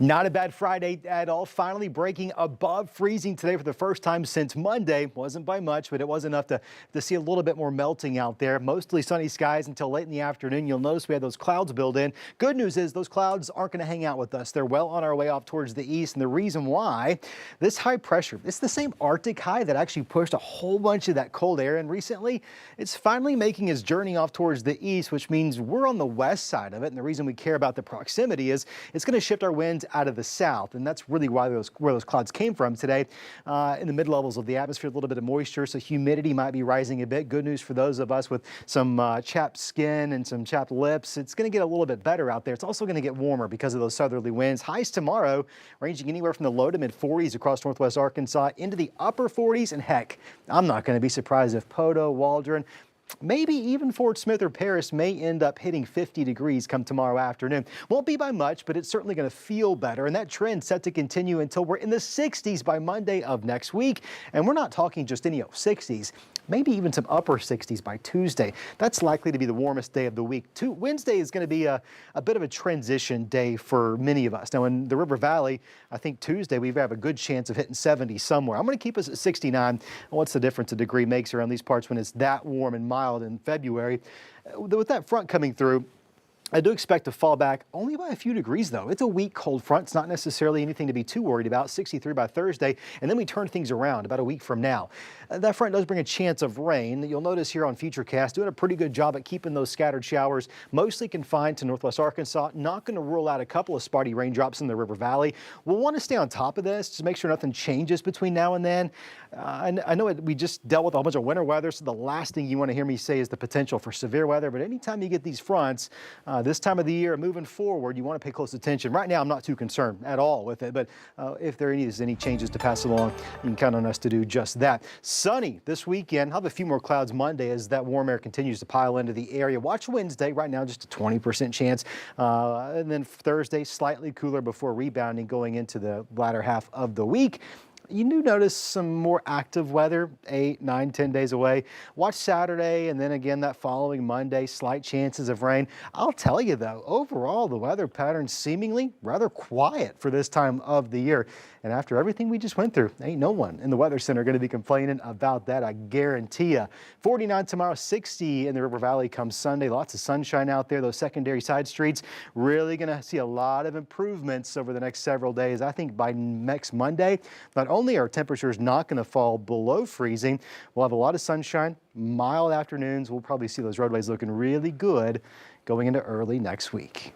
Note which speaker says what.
Speaker 1: Not a bad Friday at all. Finally breaking above freezing today for the first time since Monday. Wasn't by much, but it was enough to see a little bit more melting out there. Mostly sunny skies until late in the afternoon. You'll notice we had those clouds build in. Good news is those clouds aren't going to hang out with us. They're well on our way off towards the east. And the reason why, this high pressure, it's the same Arctic high that actually pushed a whole bunch of that cold air in recently. It's finally making its journey off towards the east, which means we're on the west side of it. And the reason we care about the proximity is it's going to shift our winds out of the south, and that's really where those clouds came from today. In the mid levels of the atmosphere, a little bit of moisture, so humidity might be rising a bit. Good news for those of us with some chapped skin and some chapped lips. It's going to get a little bit better out there. It's also going to get warmer because of those southerly winds. Highs tomorrow ranging anywhere from the low to mid 40s across northwest Arkansas into the upper 40s, and heck, I'm not going to be surprised if Poto, Waldron, maybe even Fort Smith or Paris may end up hitting 50 degrees come tomorrow afternoon. Won't be by much, but it's certainly going to feel better. And that trend set to continue until we're in the 60s by Monday of next week. And we're not talking just any 60s. Maybe even some upper 60s by Tuesday. That's likely to be the warmest day of the week. Wednesday is going to be a bit of a transition day for many of us. Now in the River Valley, I think Tuesday we have a good chance of hitting 70 somewhere. I'm going to keep us at 69. What's the difference a degree makes around these parts when it's that warm and mild in February? With that front coming through, I do expect to fall back only by a few degrees, though. It's a weak cold front. It's not necessarily anything to be too worried about. 63 by Thursday, and then we turn things around about a week from now. That front does bring a chance of rain. You'll notice here on Futurecast, doing a pretty good job at keeping those scattered showers mostly confined to northwest Arkansas. Not going to rule out a couple of spotty raindrops in the River Valley. We'll want to stay on top of this to make sure nothing changes between now and then. I know we just dealt with a whole bunch of winter weather, so the last thing you want to hear me say is the potential for severe weather. But anytime you get these fronts, this time of the year moving forward, you want to pay close attention. Right now, I'm not too concerned at all with it, but if there is any changes to pass along, you can count on us to do just that. Sunny this weekend. I'll have a few more clouds Monday as that warm air continues to pile into the area. Watch Wednesday. Right now, just a 20% chance. And then Thursday, slightly cooler before rebounding going into the latter half of the week. You do notice some more active weather 8, 9, 10 days away. Watch Saturday and then again that following Monday, slight chances of rain. I'll tell you though, overall the weather pattern seemingly rather quiet for this time of the year. And after everything we just went through, ain't no one in the Weather Center going to be complaining about that, I guarantee you. 49 tomorrow, 60 in the River Valley come Sunday. Lots of sunshine out there. Those secondary side streets really going to see a lot of improvements over the next several days. I think by next Monday, not only are temperatures not going to fall below freezing, we'll have a lot of sunshine, mild afternoons. We'll probably see those roadways looking really good going into early next week.